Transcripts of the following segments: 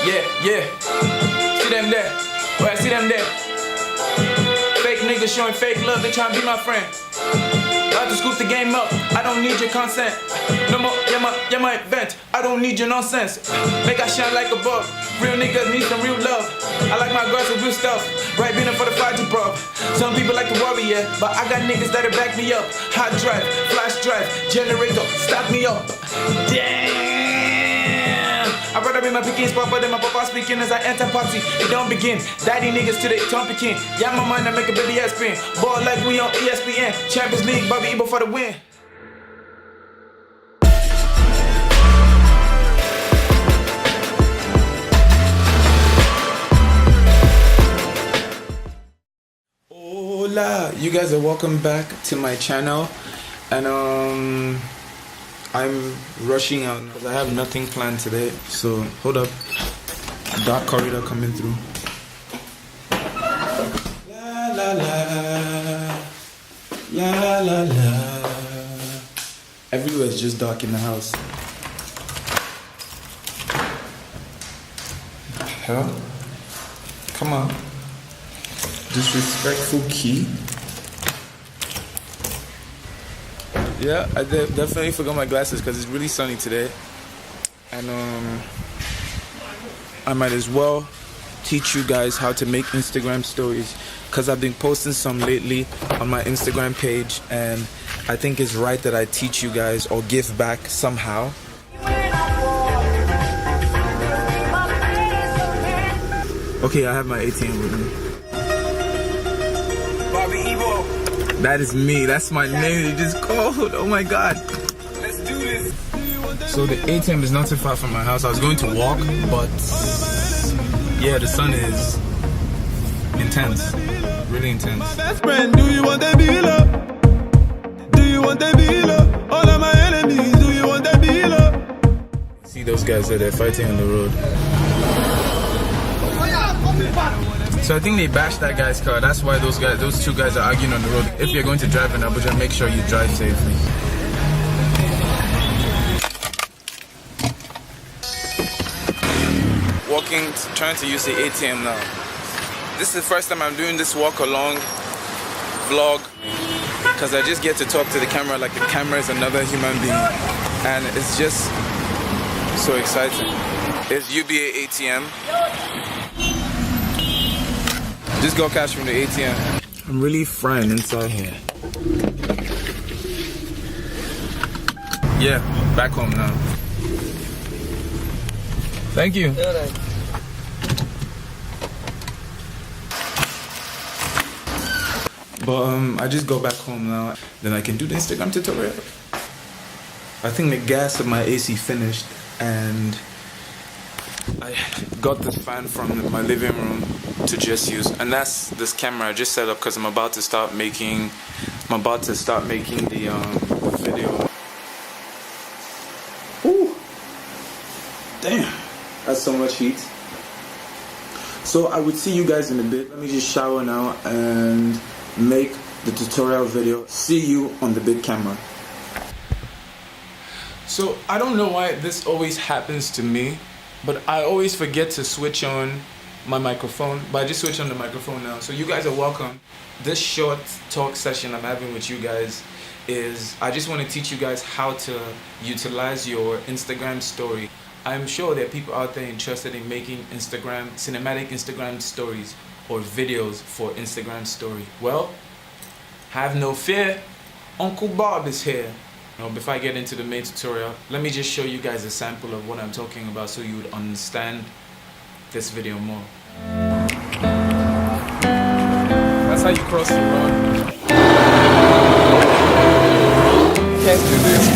Yeah. See them there. Where I see them there. Fake niggas showing fake love, they tryna be my friend. About to scoop the game up, I don't need your consent. No more, you're my event, I don't need your nonsense. Make I shine like a bulb, real niggas need some real love. I like my girls with real stuff, right beating for the project, bro. Some people like to worry, yeah, but I got niggas that'll back me up. Hot drive, flash drive, generator, stock me up. Damn! I'd rather be my picking spot, but then my papa speaking as I enter party. It don't begin. Daddy niggas today, Tom Pekin. Yeah, my mind, I make a baby ass spin. Ball like we on ESPN. Champions League, Bobby Ebo for the win. Hola, you guys are welcome back to my channel, and I'm rushing out because I have nothing planned today. So hold up, dark corridor coming through. La la la, la la la. Everywhere is just dark in the house. Hell, come on. Disrespectful key. Yeah, I definitely forgot my glasses because it's really sunny today, and I might as well teach you guys how to make Instagram stories because I've been posting some lately on my Instagram page, and I think it's right that I teach you guys or give back somehow. Okay, I have my ATM with me. That is me. That's my name. They just called. Oh my god. Let's do this. So the ATM is not too far from my house. I was going to walk, but yeah, the sun is intense. Really intense. My best friend, do you want a dealer? Do you want a dealer? All of my enemies, do you want a dealer? See those guys there, they're fighting on the road. So I think they bashed that guy's car. That's why those two guys are arguing on the road. If you're going to drive in Abuja, make sure you drive safely. Walking, trying to use the ATM now. This is the first time I'm doing this walk along vlog because I just get to talk to the camera like the camera is another human being, and it's just so exciting. It's UBA ATM. Just got cash from the ATM. I'm really frying inside here. Yeah, back home now. Thank you. But I just go back home now. Then I can do the Instagram tutorial. I think the gas of my AC finished, and I got this fan from my living room to just use, and that's this camera I just set up because I'm about to start making the video. Ooh, damn, that's so much heat. So I would see you guys in a bit. Let me just shower now and make the tutorial video. See you on the big camera. So I don't know why this always happens to me, but I always forget to switch on my microphone, but I just switched on the microphone now. So you guys are welcome. This short talk session I'm having with you guys is, I just want to teach you guys how to utilize your Instagram story. I'm sure there are people out there interested in making cinematic Instagram stories or videos for Instagram story. Well, have no fear, Uncle Bob is here. Now, before I get into the main tutorial, let me just show you guys a sample of what I'm talking about so you would understand this video more. That's how you cross the road. Can't do this.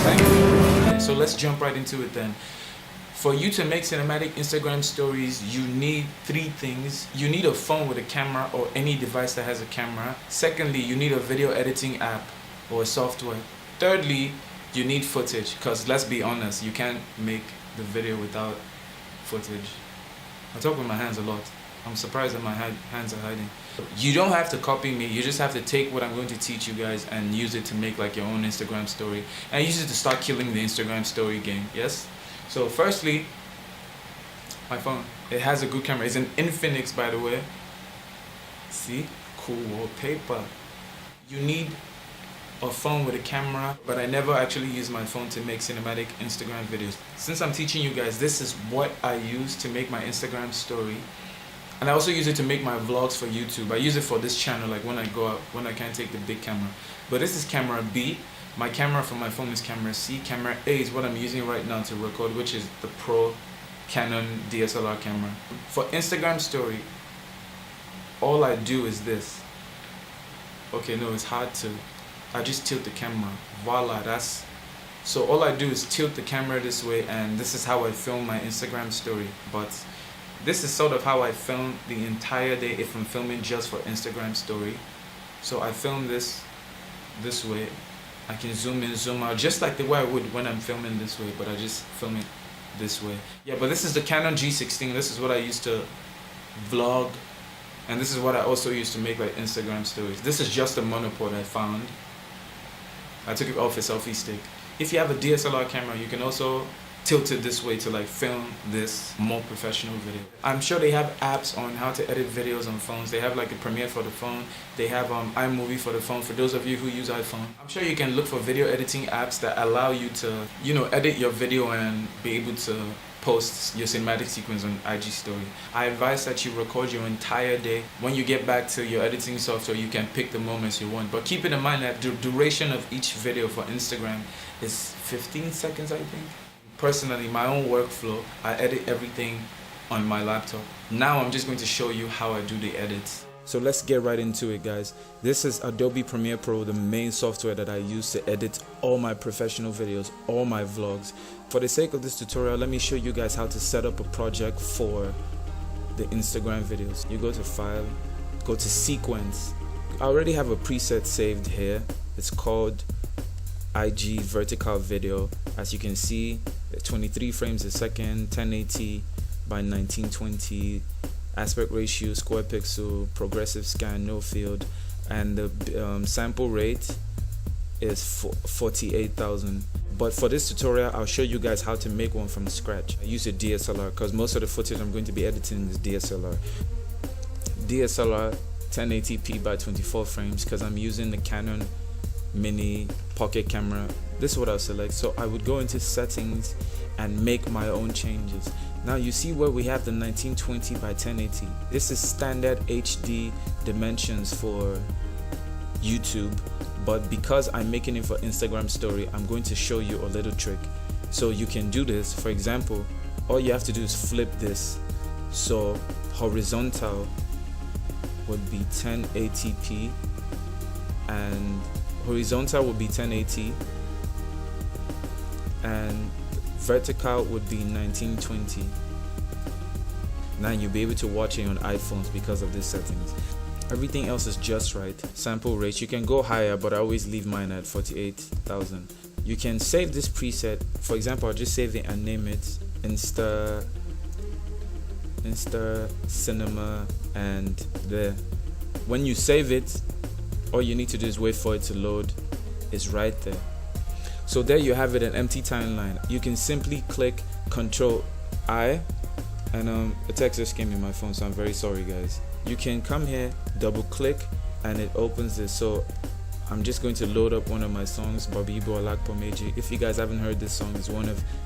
Thank you. So let's jump right into it then. For you to make cinematic Instagram stories, you need three things. You need a phone with a camera or any device that has a camera. Secondly, you need a video editing app or a software. Thirdly, you need footage, because let's be honest, you can't make the video without footage. I talk with my hands a lot. I'm surprised that my hands are hiding. You don't have to copy me, you just have to take what I'm going to teach you guys and use it to make like your own Instagram story. And use it to start killing the Instagram story game, yes? So firstly, My phone. It has a good camera. It's an Infinix, by the way. See? Cool wallpaper. You need a phone with a camera, but I never actually use my phone to make cinematic Instagram videos. Since I'm teaching you guys, this is what I use to make my Instagram story. And I also use it to make my vlogs for YouTube. I use it for this channel, like when I go out, when I can't take the big camera. But this is camera B. My camera for my phone is camera C. Camera A is what I'm using right now to record, which is the Pro Canon DSLR camera. For Instagram story, all I do is this. Okay, no, it's hard to. I just tilt the camera. Voila, that's. So all I do is tilt the camera this way, and this is how I film my Instagram story. But this is sort of how I film the entire day if I'm filming just for Instagram story. So I film this way. I can zoom in, zoom out, just like the way I would when I'm filming this way, but I just film it this way. Yeah, but this is the Canon G16. This is what I used to vlog, and this is what I also used to make like Instagram stories. This is just a monopod I found. I took it off a selfie stick. If you have a DSLR camera, you can also tilt it this way to like film this more professional video. I'm sure they have apps on how to edit videos on phones. They have like a Premiere for the phone. They have iMovie for the phone. For those of you who use iPhone, I'm sure you can look for video editing apps that allow you to, you know, edit your video and be able to post your cinematic sequence on IG story. I advise that you record your entire day. When you get back to your editing software, you can pick the moments you want. But keep it in mind that the duration of each video for Instagram is 15 seconds, I think. Personally, my own workflow, I edit everything on my laptop. Now I'm just going to show you how I do the edits. So let's get right into it, guys. This is Adobe Premiere Pro, the main software that I use to edit all my professional videos, all my vlogs. For the sake of this tutorial, let me show you guys how to set up a project for the Instagram videos. You go to File, go to Sequence. I already have a preset saved here. It's called IG vertical video. As you can see, 23 frames a second, 1080 by 1920, aspect ratio, square pixel, progressive scan, no field, and the sample rate is 48,000. But for this tutorial, I'll show you guys how to make one from scratch. I use a DSLR because most of the footage I'm going to be editing is DSLR. DSLR 1080p by 24 frames because I'm using the Canon Mini pocket camera. This is what I'll select. So I would go into settings and make my own changes. Now you see where we have the 1920 by 1080. This is standard HD dimensions for YouTube, but because I'm making it for Instagram story, I'm going to show you a little trick. So you can do this. For example, all you have to do is flip this. So horizontal would be 1080p and horizontal would be 1080 and vertical would be 1920. Now you'll be able to watch it on iPhones because of these settings. Everything else is just right. Sample rate, you can go higher, but I always leave mine at 48,000. You can save this preset. For example, I'll just save it and name it Insta Cinema, and there. When you save it, all you need to do is wait for it to load. It's right there. So there you have it, an empty timeline. You can simply click Control I, and a text just came in my phone, so I'm very sorry, guys. You can come here, double click, and it opens this. So I'm just going to load up one of my songs, Babibo ALAPOMEJI. If you guys haven't heard this song, it's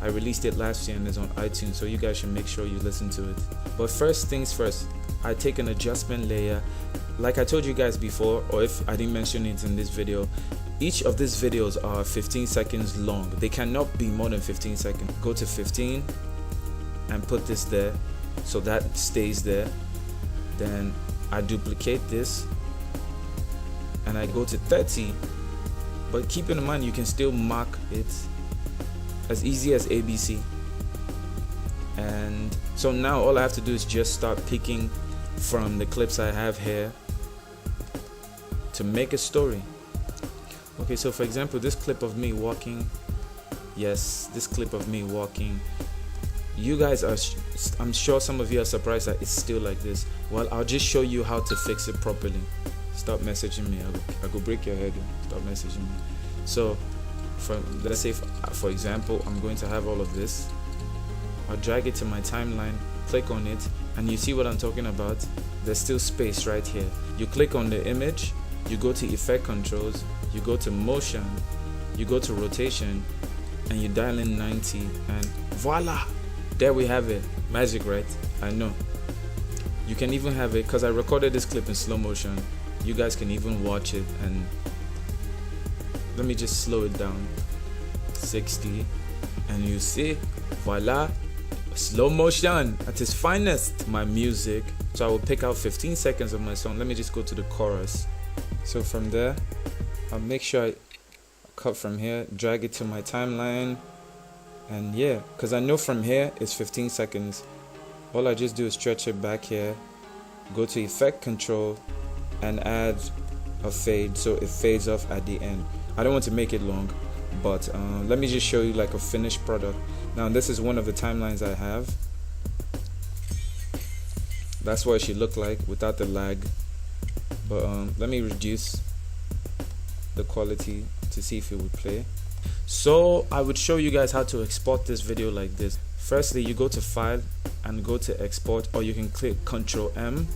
I released it last year and it's on iTunes, so you guys should make sure you listen to it. But first things first, I take an adjustment layer. Like I told you guys before, or if I didn't mention it in this video, each of these videos are 15 seconds long. They cannot be more than 15 seconds. Go to 15 and put this there, so that stays there. Then I duplicate this and I go to 30, but keep in mind you can still mark it as easy as ABC. And so now all I have to do is just start picking from the clips I have here to make a story. Okay, so for example, this clip of me walking, yes, this clip of me walking, you guys are, I'm sure some of you are surprised that it's still like this. Well, I'll just show you how to fix it properly. Stop messaging me. I go break your head. Stop messaging me. So, let's say for example, I'm going to have all of this. I'll drag it to my timeline, click on it, and you see what I'm talking about. There's still space right here. You click on the image, you go to effect controls, you go to motion, you go to rotation, and you dial in 90, and voila, there we have it. Magic, right? I know. You can even have it, because I recorded this clip in slow motion, you guys can even watch it. And let me just slow it down, 60, and you see, voila, slow motion at its finest. My music, so I will pick out 15 seconds of my song. Let me just go to the chorus. So from there, I'll make sure I cut from here, drag it to my timeline, and yeah, because I know from here it's 15 seconds. All I just do is stretch it back here, go to effect control, and add a fade so it fades off at the end. I don't want to make it long, but let me just show you like a finished product. Now this is one of the timelines I have. That's what it should look like without the lag, but let me reduce the quality to see if it would play. So I would show you guys how to export this video like this. Firstly, you go to file and go to export, or you can click Ctrl M.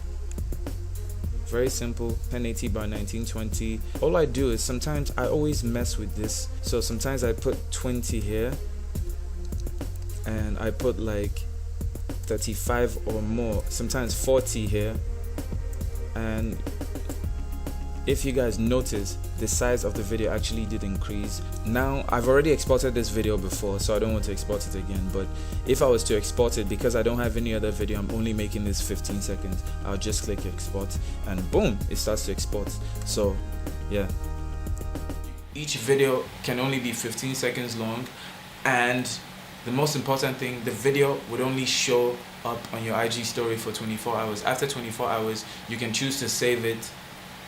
Very simple, 1080 by 1920. All I do is sometimes I always mess with this, so sometimes I put 20 here and I put like 35 or more, sometimes 40 here. And if you guys notice, the size of the video actually did increase. Now I've already exported this video before, so I don't want to export it again, but if I was to export it, because I don't have any other video, I'm only making this 15 seconds, I'll just click export and boom, it starts to export. So yeah, each video can only be 15 seconds long, and the most important thing, the video would only show up on your IG story for 24 hours. After 24 hours, you can choose to save it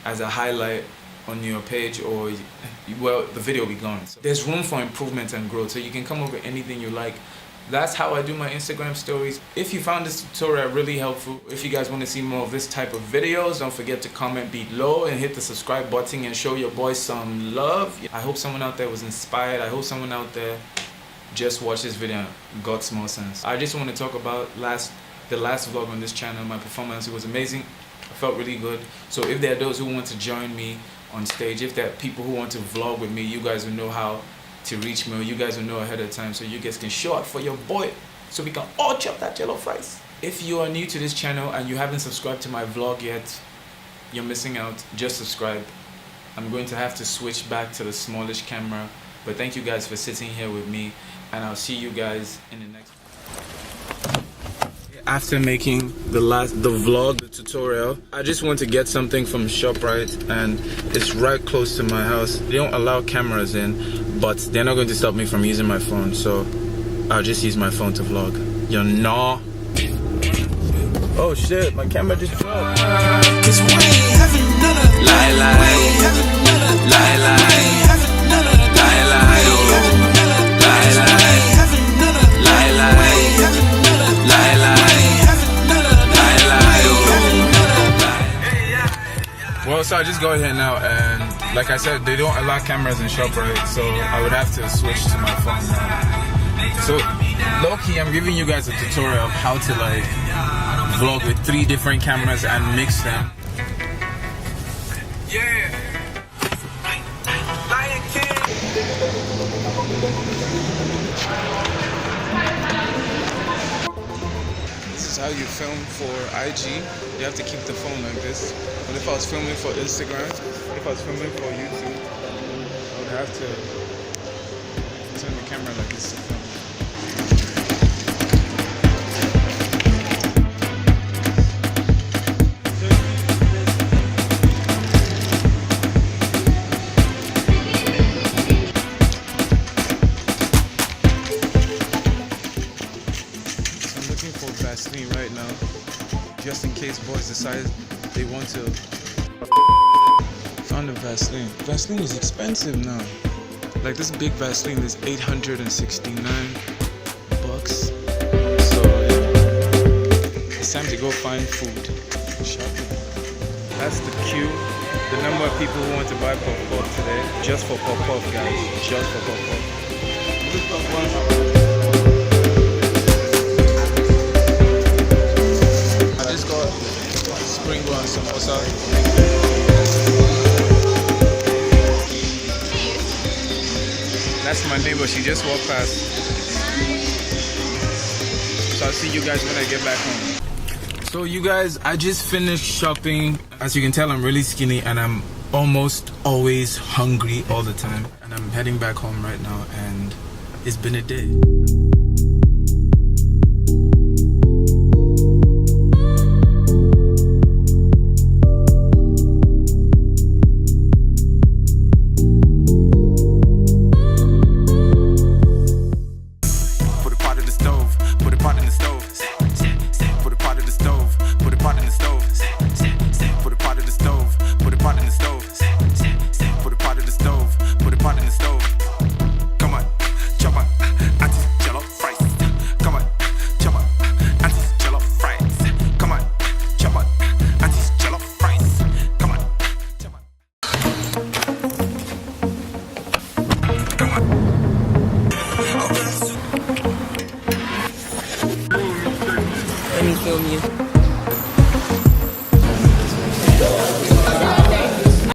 as a highlight on your page, or well, the video will be gone. So there's room for improvement and growth, so you can come up with anything you like. That's how I do my Instagram stories. If you found this tutorial really helpful, if you guys want to see more of this type of videos, don't forget to comment below and hit the subscribe button and show your boys some love. I hope someone out there was inspired. I hope someone out there just watched this video and got small sense. I just want to talk about the last vlog on this channel. My performance, it was amazing. I felt really good. So if there are those who want to join me on stage, if there are people who want to vlog with me, you guys will know how to reach me, or you guys will know ahead of time, so you guys can show up for your boy, so we can all chop that jollof rice. If you are new to this channel and you haven't subscribed to my vlog yet, you're missing out. Just subscribe. I'm going to have to switch back to the smallish camera, but thank you guys for sitting here with me, and I'll see you guys in the next one. After making the vlog, the tutorial, I just want to get something from ShopRite, and it's right close to my house. They don't allow cameras in, but they're not going to stop me from using my phone, so I'll just use my phone to vlog. You know? Oh shit, my camera just dropped. Well, so I just go here now, and like I said, they don't allow cameras in ShopRite, so I would have to switch to my phone now. So low-key, I'm giving you guys a tutorial of how to like vlog with 3 different cameras and mix them. Yeah. Lion King. This is how you film for IG. You have to keep the phone like this. But if I was filming for Instagram, if I was filming for YouTube, I would have to turn the camera like this to film. So I'm looking for Vaseline right now, just in case boys decide they want to. Found a Vaseline. Vaseline is expensive now. Like this big Vaseline is $869. So yeah, it's time to go find food. Shopping. That's the queue. The number of people who want to buy pop-pop today. Just for pop-pop, guys. Just for pop-pop. samosa. That's my neighbor, she just walked past. So I'll see you guys when I get back home. So you guys, I just finished shopping. As you can tell, I'm really skinny and I'm almost always hungry all the time. And I'm heading back home right now and it's been a day. Let me film you.